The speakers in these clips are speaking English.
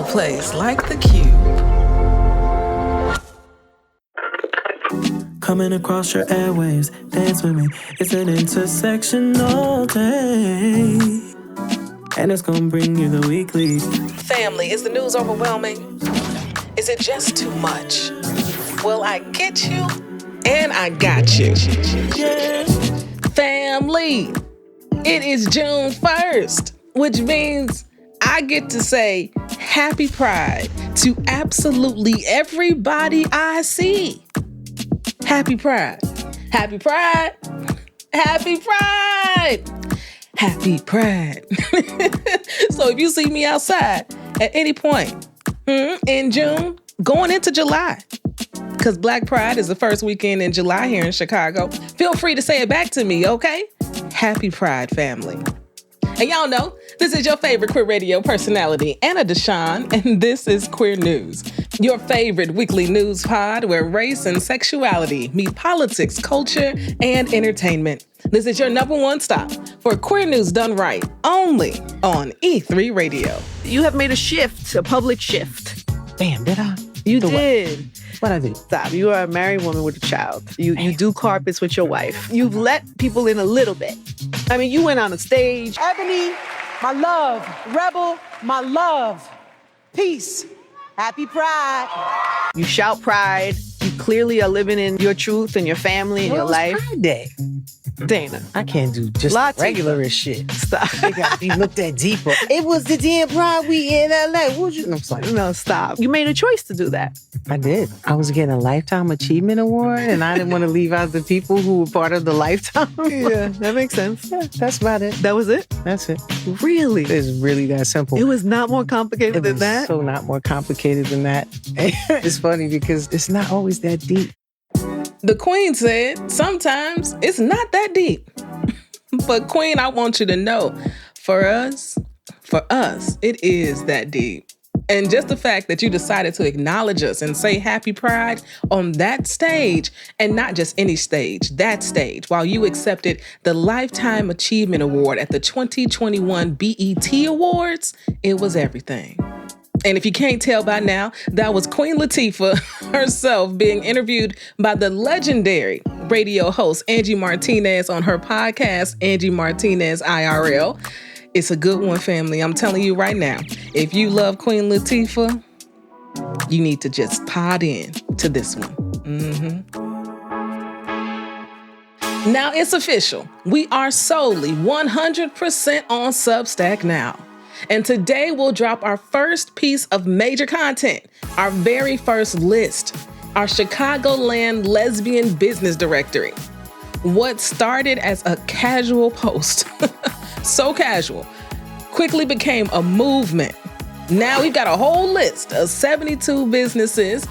no place like the Q. Coming across your airwaves, dance with me. It's an intersectional day, and it's gonna bring you the weekly. Family, is the news overwhelming? Is it just too much? Well, I get you, and I got you. Yeah. Family, it is June 1st, which means I get to say Happy Pride to absolutely everybody I see. Happy Pride. Happy Pride. Happy Pride. Happy Pride. So if you see me outside at any point in June, going into July, because Black Pride is the first weekend in July here in Chicago, feel free to say it back to me, okay? Happy Pride, family. And y'all know, this is your favorite queer radio personality, Anna Deshawn, and this is Queer News, your favorite weekly news pod where race and sexuality meet politics, culture, and entertainment. This is your number one stop for queer news done right, only on E3 Radio. You have made a shift, a public shift. Damn, did I? You did. What I do? Stop. You are a married woman with a child. You do carpets with your wife. You've let people in a little bit. I mean, you went on a stage. Ebony, my love. Rebel, my love. Peace. Happy Pride. You shout pride. You clearly are living in your truth and your family and your life. Pride Day. Dana. I can't do just Latifah. regular as shit. Stop. They gotta be looked at deeper. It was the damn Pride Week in LA. What would you? I'm sorry. No, stop. You made a choice to do that. I did. I was getting a Lifetime Achievement Award, and I didn't want to leave out the people who were part of the Lifetime. Yeah, that makes sense. Yeah, that's about it. That was it? That's it. Really? It's really that simple. It was not more complicated than that? So not more complicated than that. It's funny because it's not always that deep. The Queen said, sometimes it's not that deep. But Queen, I want you to know, for us, it is that deep. And just the fact that you decided to acknowledge us and say Happy Pride on that stage, and not just any stage, that stage, while you accepted the Lifetime Achievement Award at the 2021 BET Awards, it was everything. And if you can't tell by now, that was Queen Latifah herself being interviewed by the legendary radio host Angie Martinez on her podcast, Angie Martinez IRL. It's a good one, family. I'm telling you right now, if you love Queen Latifah, you need to just pod in to this one. Now it's official. We are solely 100% on Substack now. And today we'll drop our first piece of major content, our very first list, our Chicagoland lesbian business directory. What started as a casual post, so casual, quickly became a movement. Now we've got a whole list of 72 businesses,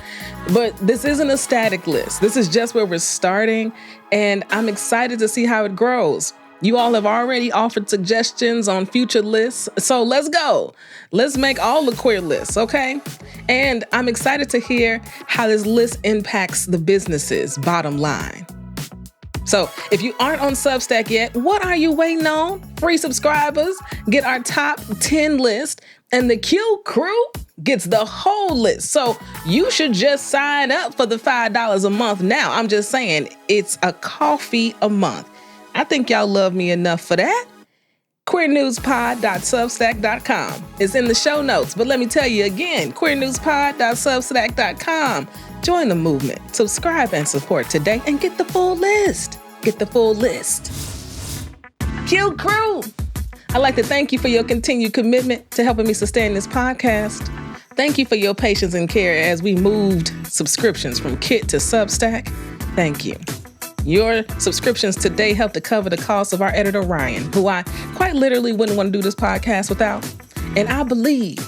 but this isn't a static list. This is just where we're starting, and I'm excited to see how it grows. You all have already offered suggestions on future lists, so let's go. Let's make all the queer lists, okay? And I'm excited to hear how this list impacts the business's bottom line. So if you aren't on Substack yet, what are you waiting on? Free subscribers get our top 10 list, and the QCrew gets the whole list. So you should just sign up for the $5 a month now. I'm just saying, it's a coffee a month. I think y'all love me enough for that. queernewspod.substack.com is in the show notes, but let me tell you again, queernewspod.substack.com. Join the movement, subscribe and support today, and get the full list. Get the full list. QCrew, I'd like to thank you for your continued commitment to helping me sustain this podcast. Thank you for your patience and care as we moved subscriptions from Kit to Substack. Thank you. Your subscriptions today help to cover the cost of our editor, Ryan, who I quite literally wouldn't want to do this podcast without. And I believe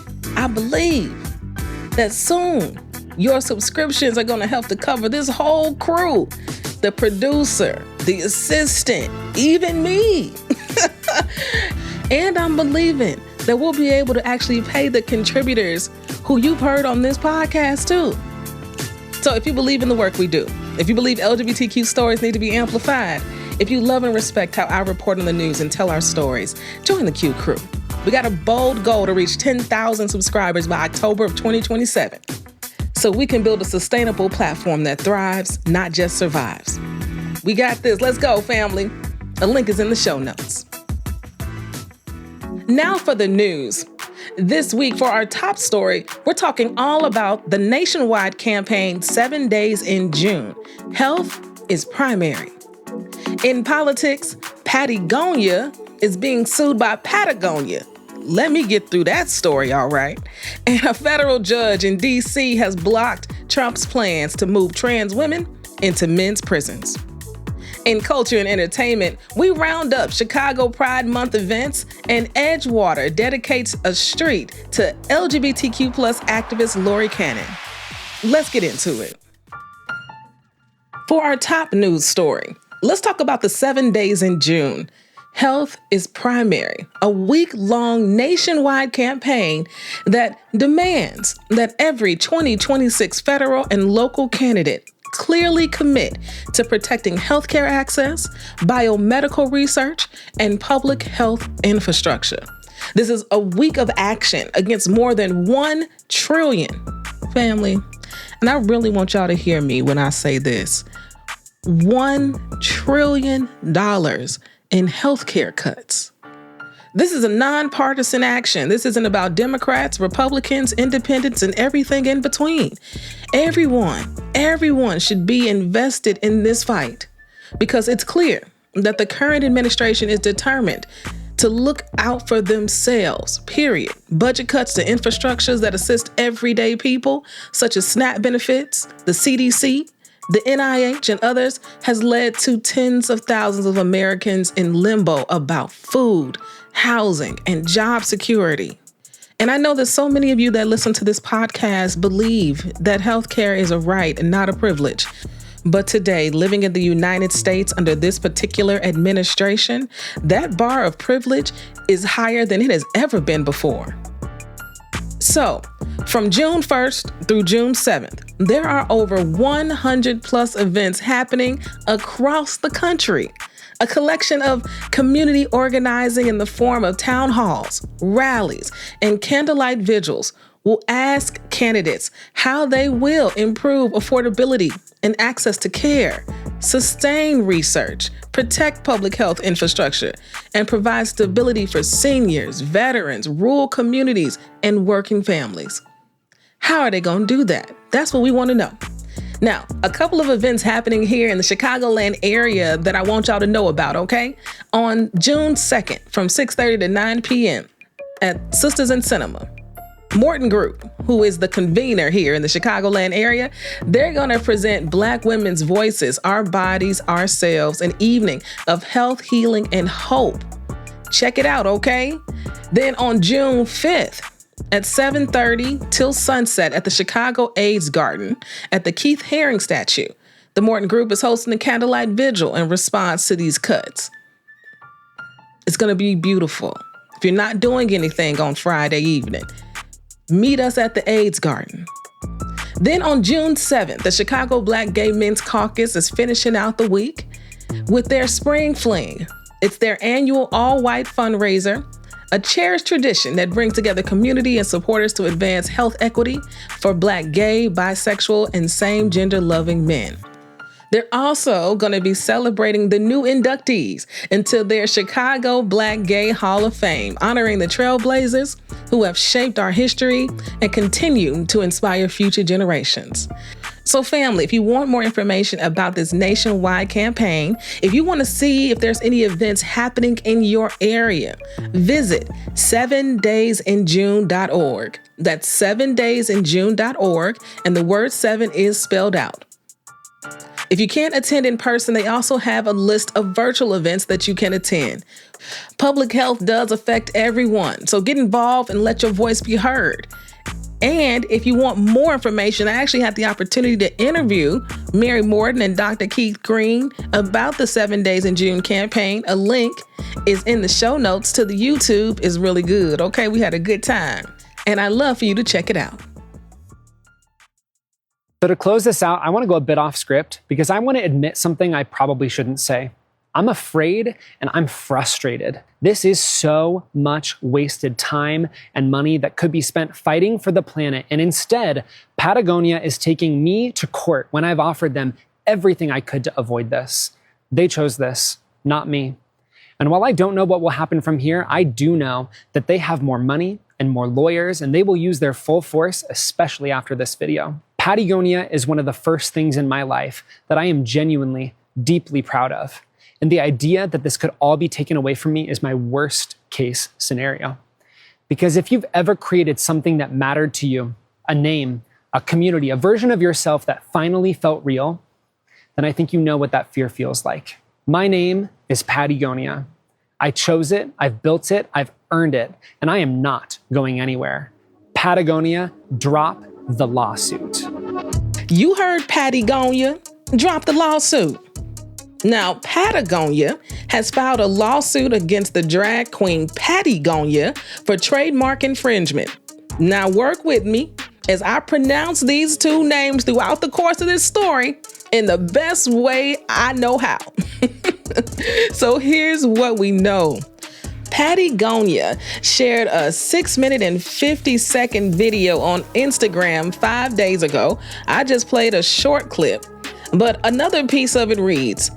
that soon your subscriptions are going to help to cover this whole crew, the producer, the assistant, even me. And I'm believing that we'll be able to actually pay the contributors who you've heard on this podcast too. So if you believe in the work we do, if you believe LGBTQ stories need to be amplified, if you love and respect how I report on the news and tell our stories, join the QCrew. We got a bold goal to reach 10,000 subscribers by October of 2027, so we can build a sustainable platform that thrives, not just survives. We got this. Let's go, family. A link is in the show notes. Now for the news. This week, for our top story, we're talking all about the nationwide campaign 7 Days in June. Health is primary. In politics, Pattie Gonia is being sued by Patagonia. Let me get through that story, all right. And a federal judge in D.C. has blocked Trump's plans to move trans women into men's prisons. In culture and entertainment, we round up Chicago Pride Month events, and Edgewater dedicates a street to LGBTQ activist Lori Cannon. Let's get into it. For our top news story, let's talk about the 7 Days in June. Health is primary, a week-long nationwide campaign that demands that every 2026 federal and local candidate clearly commit to protecting healthcare access, biomedical research, and public health infrastructure. This is a week of action against more than 1 trillion, family. And I really want y'all to hear me when I say this. $1 trillion in healthcare cuts. This is a nonpartisan action. This isn't about Democrats, Republicans, independents, and everything in between. Everyone should be invested in this fight, because it's clear that the current administration is determined to look out for themselves, period. Budget cuts to infrastructures that assist everyday people, such as SNAP benefits, the CDC, the NIH, and others, has led to tens of thousands of Americans in limbo about food, housing, and job security. And I know that so many of you that listen to this podcast believe that healthcare is a right and not a privilege. But today, living in the United States under this particular administration, that bar of privilege is higher than it has ever been before. So, from June 1st through June 7th, there are over 100 plus events happening across the country. A collection of community organizing in the form of town halls, rallies, and candlelight vigils will ask candidates how they will improve affordability and access to care, sustain research, protect public health infrastructure, and provide stability for seniors, veterans, rural communities, and working families. How are they going to do that? That's what we want to know. Now, a couple of events happening here in the Chicagoland area that I want y'all to know about, okay? On June 2nd, from 6:30 to 9 p.m. at Sisters in Cinema, Morton Group, who is the convener here in the Chicagoland area, they're going to present Black women's voices, our bodies, ourselves, an evening of health, healing, and hope. Check it out, okay? Then on June 5th, at 7:30 till sunset at the Chicago AIDS Garden at the Keith Haring statue, the Morton Group is hosting a candlelight vigil in response to these cuts. It's going to be beautiful. If you're not doing anything on Friday evening, meet us at the AIDS Garden. Then on June 7th, the Chicago Black Gay Men's Caucus is finishing out the week with their Spring Fling. It's their annual all-white fundraiser, a cherished tradition that brings together community and supporters to advance health equity for Black gay, bisexual, and same-gender loving men. They're also going to be celebrating the new inductees into their Chicago Black Gay Hall of Fame, honoring the trailblazers who have shaped our history and continue to inspire future generations. So family, if you want more information about this nationwide campaign, if you want to see if there's any events happening in your area, visit 7daysinjune.org. That's 7daysinjune.org, and the word 7 is spelled out. If you can't attend in person, they also have a list of virtual events that you can attend. Public health does affect everyone, so get involved and let your voice be heard. And if you want more information, I actually had the opportunity to interview Mary Morton and Dr. Keith Green about the 7 Days in June campaign. A link is in the show notes to the YouTube. Is really good, okay? We had a good time, and I'd love for you to check it out. So to close this out, I want to go a bit off script because I want to admit something I probably shouldn't say. I'm afraid and I'm frustrated. This is so much wasted time and money that could be spent fighting for the planet. And instead, Patagonia is taking me to court when I've offered them everything I could to avoid this. They chose this, not me. And while I don't know what will happen from here, I do know that they have more money and more lawyers, and they will use their full force, especially after this video. Patagonia is one of the first things in my life that I am genuinely, deeply proud of. And the idea that this could all be taken away from me is my worst case scenario. Because if you've ever created something that mattered to you, a name, a community, a version of yourself that finally felt real, then I think you know what that fear feels like. My name is Patagonia. I chose it, I've built it, I've earned it, and I am not going anywhere. Patagonia, drop the lawsuit. You heard Patagonia. Drop the lawsuit. Now, Patagonia has filed a lawsuit against the drag queen Patagonia for trademark infringement. Now, work with me as I pronounce these two names throughout the course of this story in the best way I know how. So here's what we know. Patagonia shared a 6-minute and 50-second video on Instagram 5 days ago. I just played a short clip, but another piece of it reads,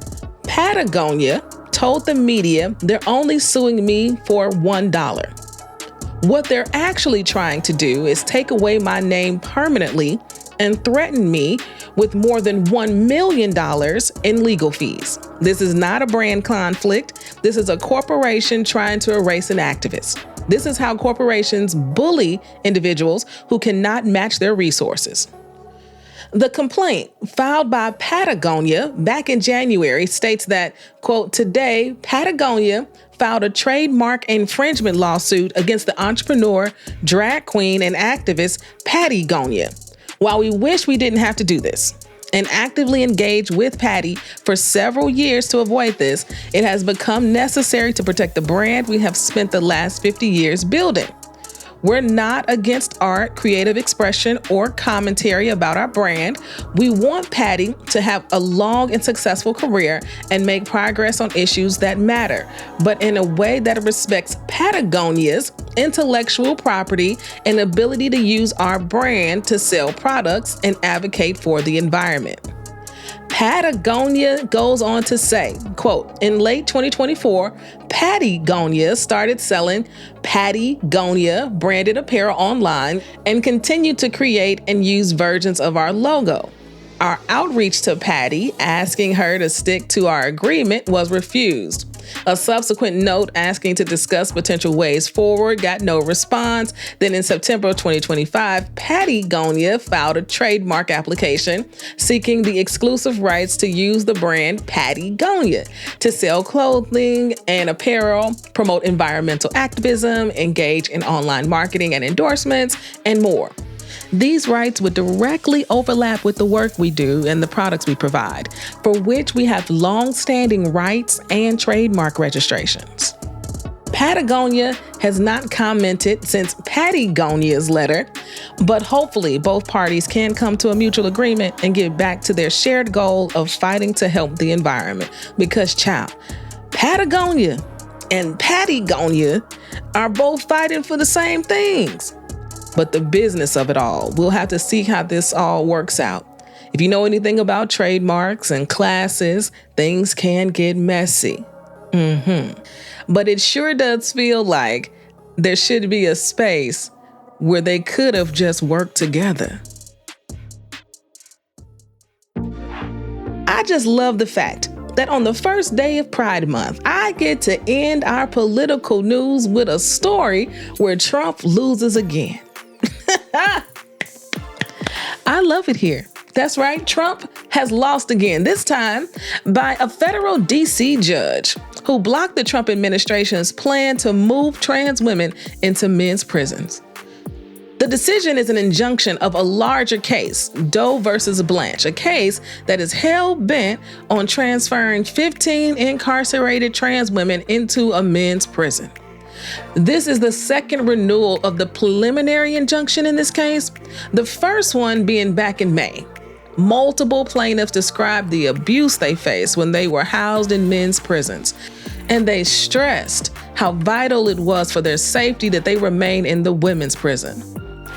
Patagonia told the media they're only suing me for $1. What they're actually trying to do is take away my name permanently and threaten me with more than $1 million in legal fees. This is not a brand conflict. This is a corporation trying to erase an activist. This is how corporations bully individuals who cannot match their resources. The complaint filed by Patagonia back in January states that, quote, today, Patagonia filed a trademark infringement lawsuit against the entrepreneur, drag queen, and activist Patagonia. While we wish we didn't have to do this and actively engage with Pattie for several years to avoid this, it has become necessary to protect the brand we have spent the last 50 years building. We're not against art, creative expression, or commentary about our brand. We want Pattie to have a long and successful career and make progress on issues that matter, but in a way that respects Patagonia's intellectual property and ability to use our brand to sell products and advocate for the environment. Patagonia goes on to say, quote, in late 2024, Patagonia started selling Patagonia branded apparel online and continued to create and use versions of our logo. Our outreach to Pattie, asking her to stick to our agreement, was refused. A subsequent note asking to discuss potential ways forward got no response. Then in September of 2025, Patagonia filed a trademark application seeking the exclusive rights to use the brand Patagonia to sell clothing and apparel, promote environmental activism, engage in online marketing and endorsements, and more. These rights would directly overlap with the work we do and the products we provide, for which we have long-standing rights and trademark registrations. Patagonia has not commented since Patagonia's letter, but hopefully both parties can come to a mutual agreement and get back to their shared goal of fighting to help the environment. Because, child, Patagonia and Patagonia are both fighting for the same things. But the business of it all, we'll have to see how this all works out. If you know anything about trademarks and classes, things can get messy. But it sure does feel like there should be a space where they could have just worked together. I just love the fact that on the first day of Pride Month, I get to end our political news with a story where Trump loses again. I love it here. That's right, Trump has lost again, this time by a federal DC judge who blocked the Trump administration's plan to move trans women into men's prisons. The decision is an injunction of a larger case, Doe versus Blanche, a case that is hell-bent on transferring 15 incarcerated trans women into a men's prison. This is the second renewal of the preliminary injunction in this case, the first one being back in May. Multiple plaintiffs described the abuse they faced when they were housed in men's prisons, and they stressed how vital it was for their safety that they remain in the women's prison.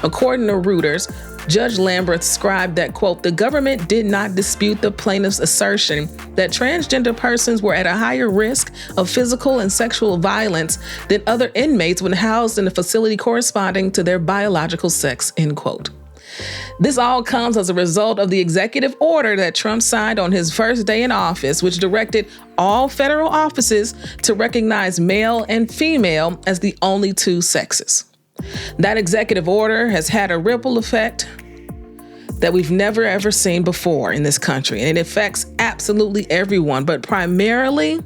According to Reuters, Judge Lambert described that, quote, the government did not dispute the plaintiff's assertion that transgender persons were at a higher risk of physical and sexual violence than other inmates when housed in a facility corresponding to their biological sex, end quote. This all comes as a result of the executive order that Trump signed on his first day in office, which directed all federal offices to recognize male and female as the only two sexes. That executive order has had a ripple effect that we've never ever seen before in this country, and it affects absolutely everyone, but primarily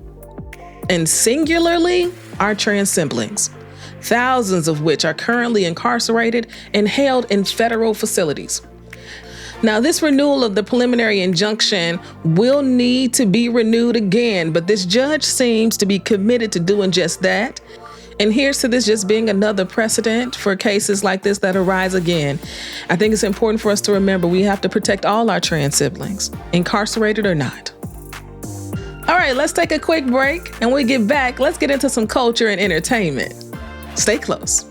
and singularly our trans siblings, thousands of which are currently incarcerated and held in federal facilities. Now, this renewal of the preliminary injunction will need to be renewed again, but this judge seems to be committed to doing just that. And here's to this just being another precedent for cases like this that arise again. I think it's important for us to remember we have to protect all our trans siblings, incarcerated or not. All right, let's take a quick break, and when we get back, let's get into some culture and entertainment. Stay close.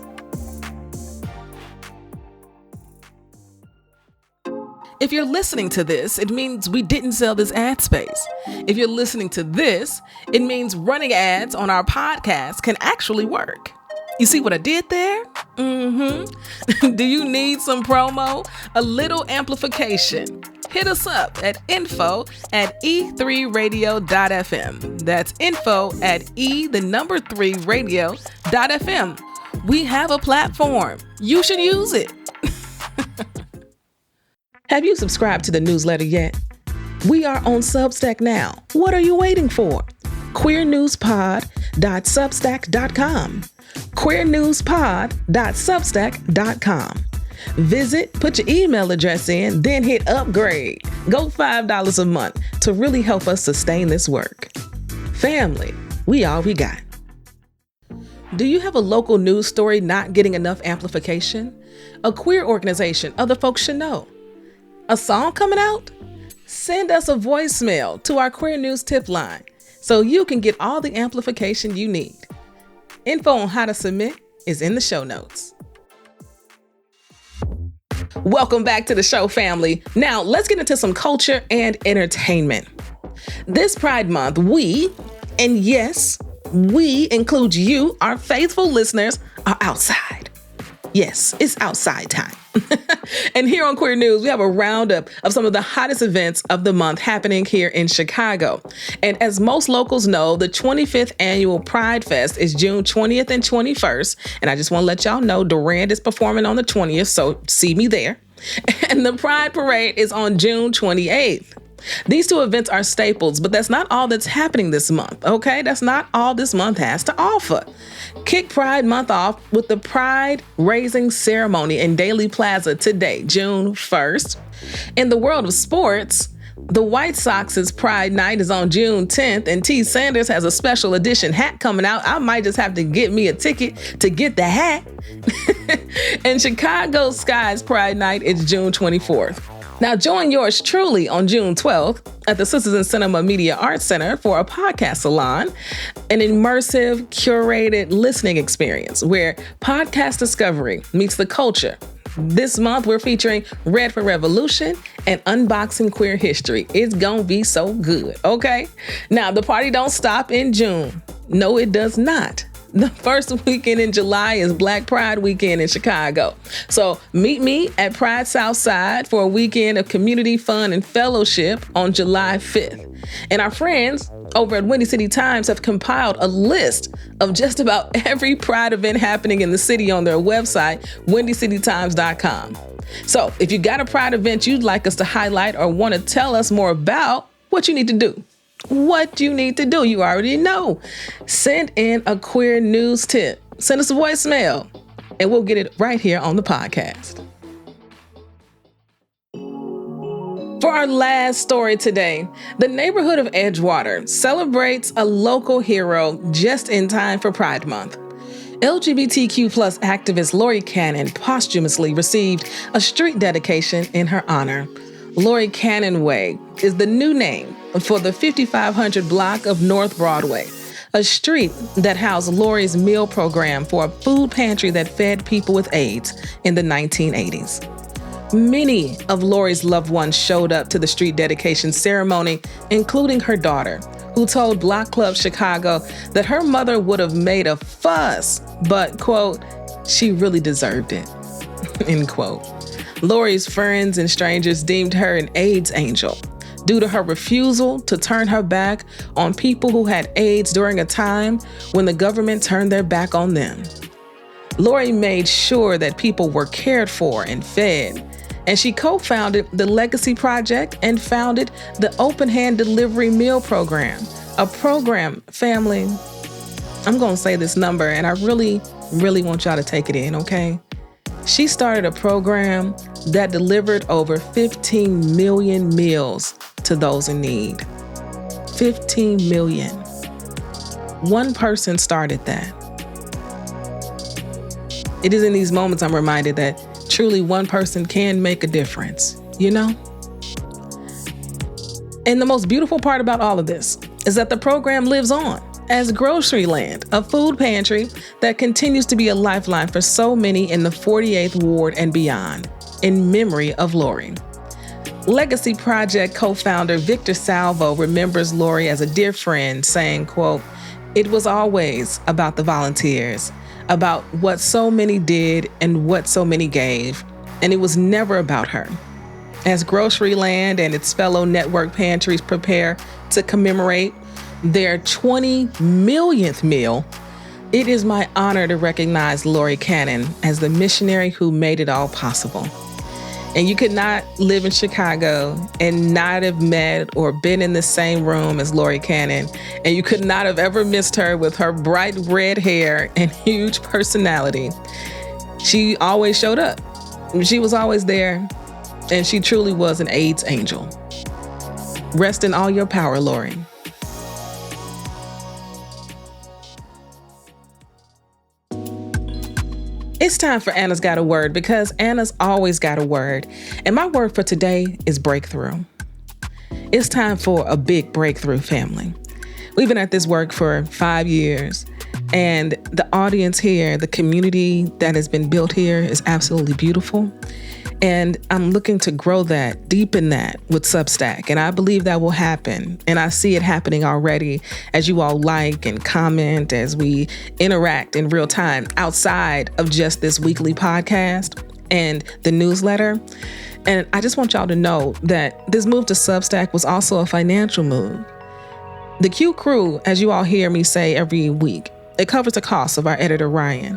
If you're listening to this, it means we didn't sell this ad space. If you're listening to this, it means running ads on our podcast can actually work. You see what I did there? Do you need some promo? A little amplification? Hit us up at info@e3radio.fm. That's info@e3radio.fm. We have a platform. You should use it. Have you subscribed to the newsletter yet? We are on Substack now. What are you waiting for? queernewspod.substack.com. queernewspod.substack.com. Visit, put your email address in, then hit upgrade. Go $5 a month to really help us sustain this work. Family, we all we got. Do you have a local news story not getting enough amplification? A queer organization other folks should know? A song coming out? Send us a voicemail to our Queer News tip line so you can get all the amplification you need. Info on how to submit is in the show notes. Welcome back to the show, family. Now, let's get into some culture and entertainment. This Pride Month, we, and yes, we include you, our faithful listeners, are outside. Yes, it's outside time. And here on Queer News, we have a roundup of some of the hottest events of the month happening here in Chicago. And as most locals know, the 25th annual Pride Fest is June 20th and 21st. And I just want to let y'all know Durand is performing on the 20th, so see me there. And the Pride Parade is on June 28th. These two events are staples, but that's not all that's happening this month, okay? That's not all this month has to offer. Kick Pride Month off with the Pride Raising Ceremony in Daly Plaza today, June 1st. In the world of sports, the White Sox's Pride Night is on June 10th, and T. Sanders has a special edition hat coming out. I might just have to get me a ticket to get the hat. And Chicago Sky's Pride Night is June 24th. Now, join yours truly on June 12th at the Sisters in Cinema Media Arts Center for a podcast salon, an immersive, curated listening experience where podcast discovery meets the culture. This month, we're featuring Red for Revolution and Unboxing Queer History. It's gonna be so good, okay? Now, the party don't stop in June. No, it does not. The first weekend in July is Black Pride Weekend in Chicago. So meet me at Pride Southside for a weekend of community fun and fellowship on July 5th. And our friends over at Windy City Times have compiled a list of just about every Pride event happening in the city on their website, windycitytimes.com. So if you got a Pride event you'd like us to highlight or want to tell us more about, what you need to do. What you need to do, you already know. Send in a Queer News tip. Send us a voicemail, and we'll get it right here on the podcast. For our last story today, the neighborhood of Edgewater celebrates a local hero just in time for Pride Month. LGBTQ activist Lori Cannon posthumously received a street dedication in her honor. Lori Cannon Way is the new name for the 5500 block of North Broadway, a street that housed Lori's meal program for a food pantry that fed people with AIDS in the 1980s. Many of Lori's loved ones showed up to the street dedication ceremony, including her daughter, who told Block Club Chicago that her mother would have made a fuss, but, quote, she really deserved it, end quote. Lori's friends and strangers deemed her an AIDS angel due to her refusal to turn her back on people who had AIDS during a time when the government turned their back on them. Lori made sure that people were cared for and fed, and she co-founded the Legacy Project and founded the Open Hand Delivery Meal Program, a program, family, I'm gonna say this number, and I really want y'all to take it in, okay? She started a program that delivered over 15 million meals to those in need. 15 million. One person started that. It is in these moments I'm reminded that truly one person can make a difference, you know? And the most beautiful part about all of this is that the program lives on as Groceryland, a food pantry that continues to be a lifeline for so many in the 48th Ward and beyond, in memory of Lori. Legacy Project co-founder Victor Salvo remembers Lori as a dear friend, saying, quote, "It was always about the volunteers, about what so many did and what so many gave, and it was never about her." As Groceryland and its fellow network pantries prepare to commemorate their 20 millionth meal, it is my honor to recognize Lori Cannon as the missionary who made it all possible. And you could not live in Chicago and not have met or been in the same room as Lori Cannon, and you could not have ever missed her with her bright red hair and huge personality. She always showed up. She was always there, and she truly was an AIDS angel. Rest in all your power, Lori. It's time for Anna's Got a Word, because Anna's always got a word. And my word for today is breakthrough. It's time for a big breakthrough, family. We've been at this work for 5 years, and the audience here, the community that has been built here is absolutely beautiful. And I'm looking to grow that, deepen that with Substack. And I believe that will happen. And I see it happening already as you all like and comment, as we interact in real time outside of just this weekly podcast and the newsletter. And I just want y'all to know that this move to Substack was also a financial move. The QCrew, as you all hear me say every week, it covers the costs of our editor, Ryan.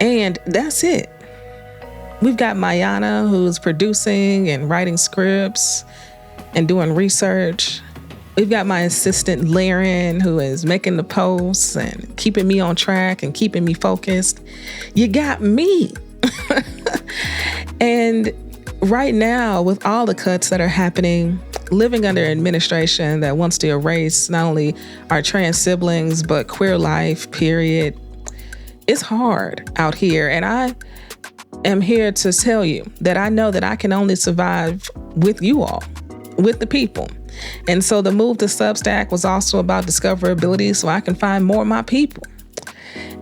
And that's it. We've got Mayana, who's producing and writing scripts and doing research. We've got my assistant, Laren, who is making the posts and keeping me on track and keeping me focused. You got me. And right now, with all the cuts that are happening, living under administration that wants to erase not only our trans siblings, but queer life, period, it's hard out here. And I am here to tell you that I know that I can only survive with you all, with the people. And so the move to Substack was also about discoverability, so I can find more of my people.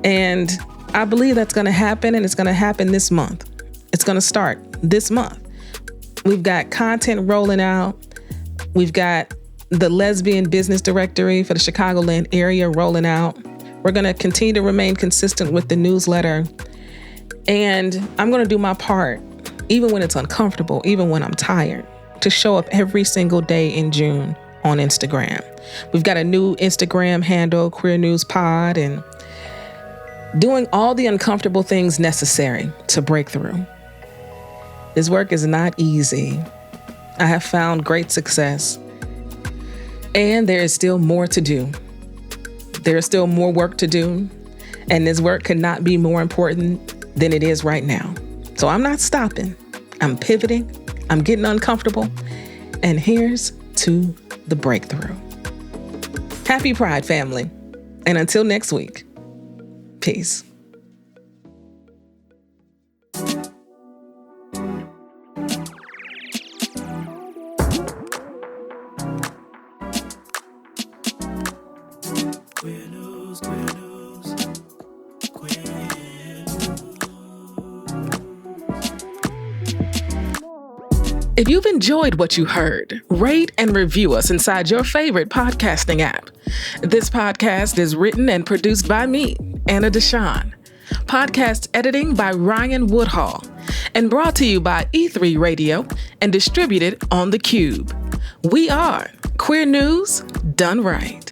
And I believe that's going to happen, and it's going to happen this month. It's going to start this month. We've got content rolling out. We've got the lesbian business directory for the Chicagoland area rolling out. We're going to continue to remain consistent with the newsletter. And I'm going to do my part, even when it's uncomfortable, even when I'm tired, to show up every single day in June on Instagram. We've got a new Instagram handle, Queer News Pod, and doing all the uncomfortable things necessary to break through. This work is not easy. I have found great success, and there is still more to do. There is still more work to do, and this work could not be more important than it is right now. So I'm not stopping. I'm pivoting. I'm getting uncomfortable. And here's to the breakthrough. Happy Pride, family. And until next week, peace. If you've enjoyed what you heard, rate and review us inside your favorite podcasting app. This podcast is written and produced by me, Anna Deshawn. Podcast editing by Ryan Woodhall, and brought to you by E3 Radio and distributed on The Cube. We are Queer News Done Right.